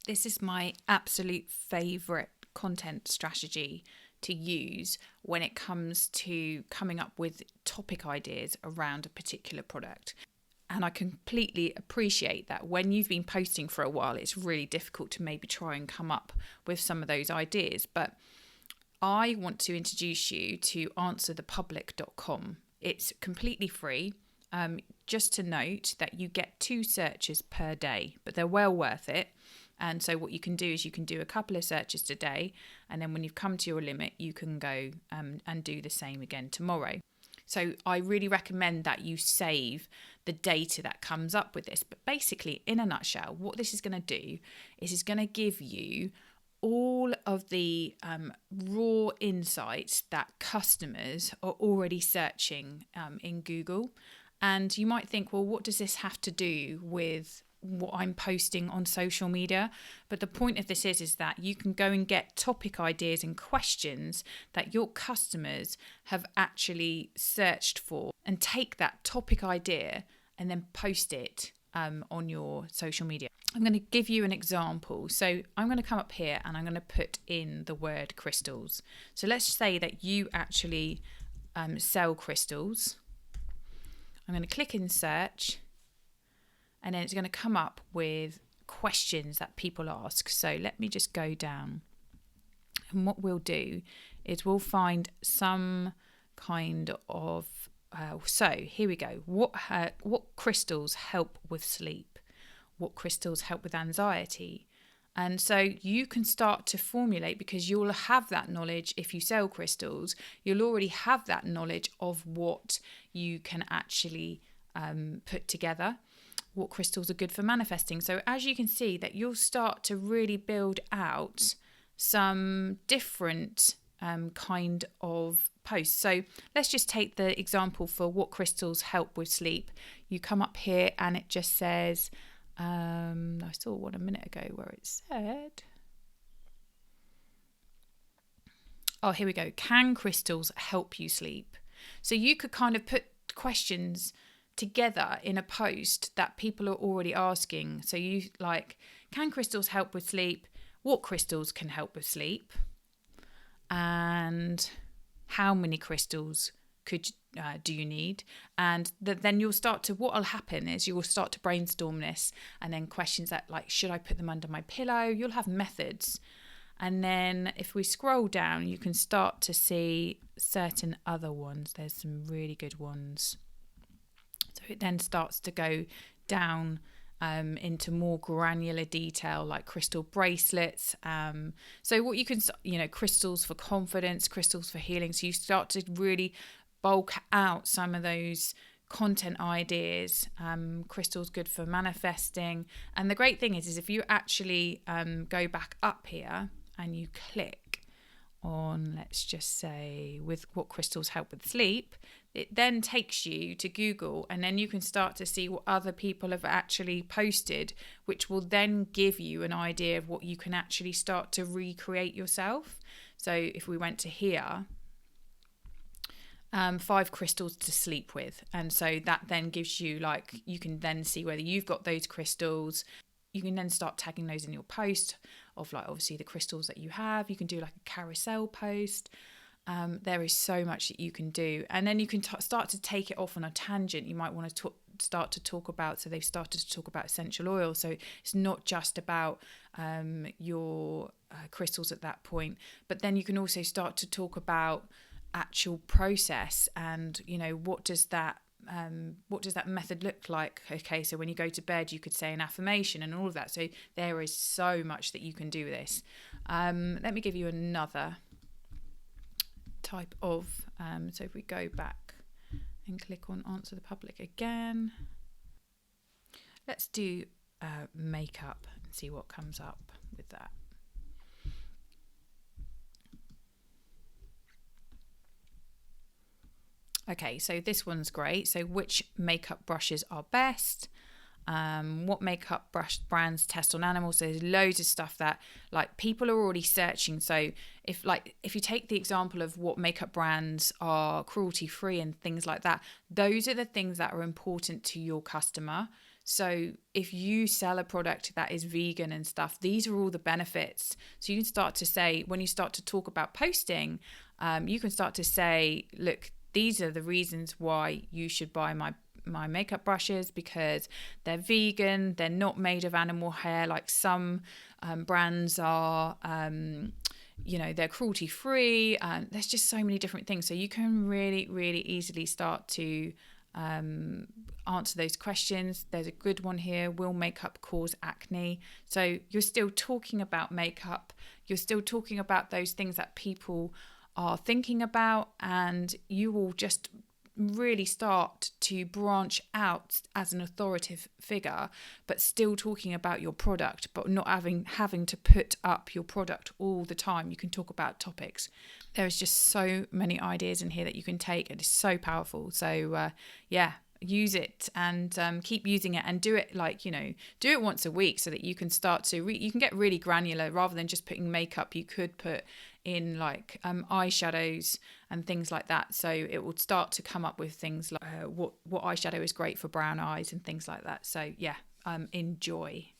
This is my absolute favourite content strategy to use when it comes to coming up with topic ideas around a particular product. And I completely appreciate that when you've been posting for a while, it's really difficult to maybe try and come up with some of those ideas. But I want to introduce you to answerthepublic.com. It's completely free. Just to note that you get 2 searches per day, but they're well worth it. And so what you can do is you can do a couple of searches today, and then when you've come to your limit, you can go and do the same again tomorrow. So I really recommend that you save the data that comes up with this. But basically, in a nutshell, what this is going to do is it's going to give you all of the raw insights that customers are already searching in Google. And you might think, well, what does this have to do with what I'm posting on social media? But the point of this is that you can go and get topic ideas and questions that your customers have actually searched for, and take that topic idea and then post it on your social media. I'm going to give you an example. So I'm going to come up here and I'm going to put in the word crystals. So let's say that you actually sell crystals. I'm going to click in search, and then it's going to come up with questions that people ask. So let me just go down. And what we'll do is we'll find some kind of... so here we go. What crystals help with sleep? What crystals help with anxiety? And so you can start to formulate, because you'll have that knowledge. If you sell crystals, you'll already have that knowledge of what you can actually put together. What crystals are good for manifesting. So as you can see, that you'll start to really build out some different kind of posts. So let's just take the example for what crystals help with sleep. You come up here and it just says, I saw one a minute ago where it said, oh, here we go. Can crystals help you sleep? So you could kind of put questions together in a post that people are already asking. So you like, can crystals help with sleep? What crystals can help with sleep? And how many crystals do you need? And then you'll start to, what will happen is you will start to brainstorm this, and then questions that like, should I put them under my pillow? You'll have methods. And then if we scroll down, you can start to see certain other ones. There's some really good ones. So it then starts to go down into more granular detail, like crystal bracelets. So what you can, crystals for confidence, crystals for healing. So you start to really bulk out some of those content ideas. Crystals good for manifesting. And the great thing is if you actually go back up here and you click on, let's just say, with what crystals help with sleep, it then takes you to Google, and then you can start to see what other people have actually posted, which will then give you an idea of what you can actually start to recreate yourself. So if we went to here, 5 crystals to sleep with, and so that then gives you, like, you can then see whether you've got those crystals. You can then start tagging those in your post of, like, obviously the crystals that you have. You can do like a carousel post. There is so much that you can do, and then you can start to take it off on a tangent. You might want to start to talk about, so they've started to talk about essential oil, so it's not just about your crystals at that point, but then you can also start to talk about actual process, and what does that method look like? Okay, so when you go to bed, you could say an affirmation and all of that. So there is so much that you can do with this. Let me give you another type of, so if we go back and click on Answer the Public again, let's do makeup and see what comes up with that. Okay, so this one's great. So which makeup brushes are best? What makeup brush brands test on animals? So there's loads of stuff that like people are already searching. So if you take the example of what makeup brands are cruelty free and things like that, those are the things that are important to your customer. So if you sell a product that is vegan and stuff, these are all the benefits. So you can start to say, when you start to talk about posting, you can start to say, look, these are the reasons why you should buy my makeup brushes, because they're vegan, they're not made of animal hair like some brands are, they're cruelty free. There's just so many different things. So you can really, really easily start to answer those questions. There's a good one here: will makeup cause acne? So you're still talking about makeup, you're still talking about those things that people are thinking about, and you will just really start to branch out as an authoritative figure, but still talking about your product, but not having to put up your product all the time. You can talk about topics. There's just so many ideas in here that you can take, and it's so powerful. So use it and keep using it, and do it do it once a week, so that you can start to you can get really granular. Rather than just putting makeup, you could put in eyeshadows and things like that. So it will start to come up with things like what eyeshadow is great for brown eyes and things like that. So enjoy.